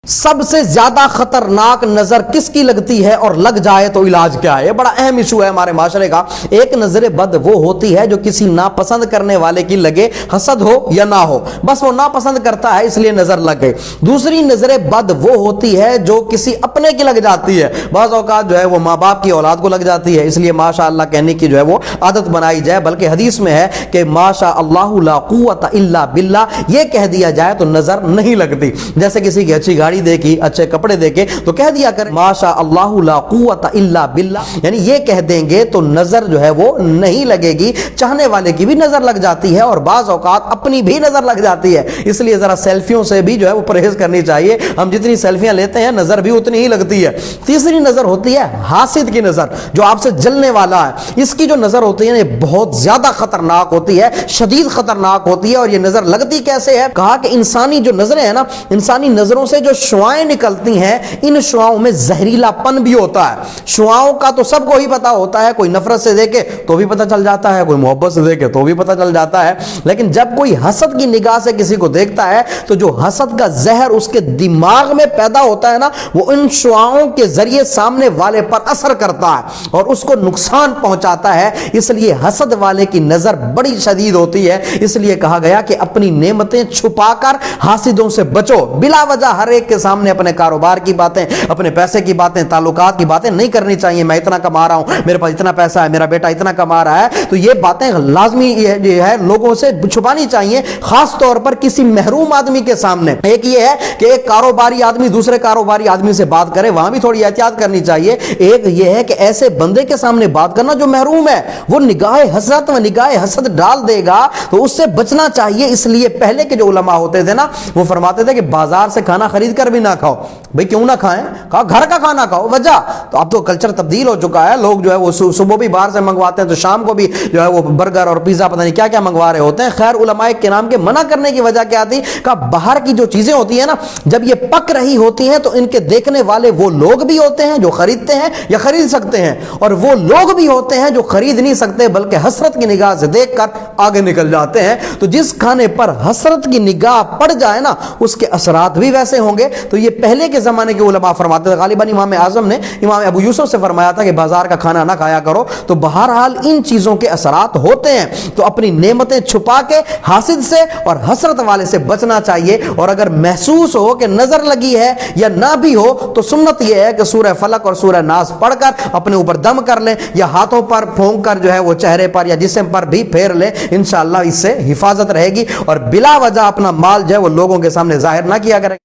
سب سے زیادہ خطرناک نظر کس کی لگتی ہے اور لگ جائے تو علاج کیا ہے؟ یہ بڑا اہم ایشو ہے ہمارے معاشرے کا۔ ایک نظر بد وہ ہوتی ہے جو کسی ناپسند کرنے والے کی لگے، حسد ہو یا نہ ہو، بس وہ ناپسند کرتا ہے اس لیے نظر لگ گئی۔ دوسری نظر بد وہ ہوتی ہے جو کسی اپنے کی لگ جاتی ہے، بعض اوقات جو ہے وہ ماں باپ کی اولاد کو لگ جاتی ہے، اس لیے ماشاء اللہ کہنے کی جو ہے وہ عادت بنائی جائے، بلکہ حدیث میں ہے کہ ماشاء اللہ لا قوت الا باللہ، یہ کہہ دیا جائے تو نظر نہیں لگتی۔ جیسے کسی کی اچھی گاڑی دیکھی، اچھے کپڑے دیکھے تو کہہ دیا کریں ماشاء اللہ لا قوت الا باللہ، یعنی یہ کہہ دیں گے تو نظر جو ہے وہ نہیں لگے گی۔ چاہنے والے کی بھی نظر لگ جاتی ہے اور بعض اوقات اپنی بھی نظر لگ جاتی ہے، اس لیے ذرا سیلفیوں سے بھی جو ہے وہ پرہیز کرنی چاہیے۔ ہم جتنی سیلفیاں لیتے ہیں نظر بھی اتنی ہی لگتی ہے۔ تیسری نظر ہوتی ہے حاسد کی نظر، جو آپ سے جلنے والا ہے، اس کی جو نظر ہوتی ہے یہ بہت زیادہ خطرناک ہوتی ہے، شدید خطرناک ہوتی ہے۔ اور یہ نظر لگتی کیسے ہے؟ کہا کہ انسانی جو نظریں ہیں نا، انسانی نظروں سے جو شعاعیں نکلتی ہیں، ان شعاعوں میں زہریلا پن بھی ہوتا ہے۔ شعاعوں کا تو سب کو ہی پتا ہوتا ہے، کوئی نفرت سے دیکھے تو بھی پتا چل جاتا ہے، کوئی محبت سے دیکھے تو بھی پتا چل جاتا ہے، لیکن جب کوئی حسد کی نگاہ سے کسی کو دیکھتا ہے تو جو حسد کا زہر اس کے دماغ میں پیدا ہوتا ہے نا، وہ ان شعاعوں کے ذریعے سامنے والے پر اثر کرتا ہے اور اس کو نقصان پہنچاتا ہے۔ اس لیے حسد والے کی نظر بڑی شدید ہوتی ہے، اس لیے کہا گیا کہ اپنی نعمتیں چھپا کر حاسدوں سے بچو۔ بلا وجہ ہر ایک کے سامنے اپنے کاروبار کی باتیں، اپنے پیسے کی باتیں، تعلقات کی باتیں نہیں کرنی چاہیے۔ میں اتنا کما رہا ہوں، میرے پاس اتنا پیسہ ہے، میرا بیٹا اتنا کما رہا ہے، تو یہ باتیں لازمی ہے لوگوں سے چھپانی چاہیے، خاص طور پر کسی محروم آدمی کے سامنے۔ ایک یہ ہے کہ ایک کاروباری آدمی دوسرے کاروباری آدمی سے بات کرے، وہاں بھی تھوڑی احتیاط کرنی چاہیے۔ ایک یہ ہے کہ ایسے بندے کے سامنے بات کرنا جو محروم ہے، وہ نگاہ حسرت و نگاہ حسد ڈال دے گا تو اس سے بچنا چاہیے۔ اس لیے پہلے کے جو علماء ہوتے تھے نا، وہ فرماتے تھے کہ بازار سے کھانا خرید کر بھی نہ کھاؤ۔ بھئی کیوں نہ کھائیں؟ کہا گھر کا کھانا کھاؤ۔ وجہ تو اب تو کلچر تبدیل ہو چکا ہے، لوگ جو ہے وہ صبح بھی باہر سے منگواتے ہیں تو شام کو بھی جو ہے وہ برگر اور پیزا پتہ نہیں کیا کیا منگوا رہے ہوتے ہیں۔ خیر علماء کرام کے منع کرنے کی وجہ کیا تھی؟ کہا باہر کی جو چیزیں ہوتی ہیں نا، جب یہ پک رہی ہوتی ہیں تو ان کے دیکھنے والے وہ لوگ بھی ہوتے ہیں جو خریدتے ہیں یا خرید سکتے ہیں، اور وہ لوگ بھی ہوتے ہیں جو خرید نہیں سکتے بلکہ حسرت کی نگاہ سے دیکھ کر آگے نکل جاتے ہیں۔ تو جس کھانے پر حسرت کی نگاہ پڑ جائے نا، اس کے اثرات بھی ویسے ہوں گے۔ تو یہ پہلے کے زمانے کے علماء فرماتے تھے، غالباً امام اعظم نے امام ابو یوسف سے فرمایا تھا کہ بازار کا کھانا نہ کھایا کرو۔ تو بہرحال ان چیزوں کے اثرات ہوتے ہیں، تو اپنی نعمتیں چھپا کے حاسد سے اور حسرت والے سے بچنا چاہیے۔ اور اگر محسوس ہو کہ نظر لگی ہے یا نہ بھی ہو تو سنت یہ ہے کہ سورہ فلق اور سورہ ناس پڑھ کر اپنے اوپر دم کر لیں، یا ہاتھوں پر پھونک کر جو ہے وہ چہرے پر یا جسم پر بھی پھیر لیں، انشاءاللہ اس سے حفاظت رہے گی، اور بلا وجہ اپنا مال جو ہے وہ لوگوں کے سامنے ظاہر نہ کیا کرے۔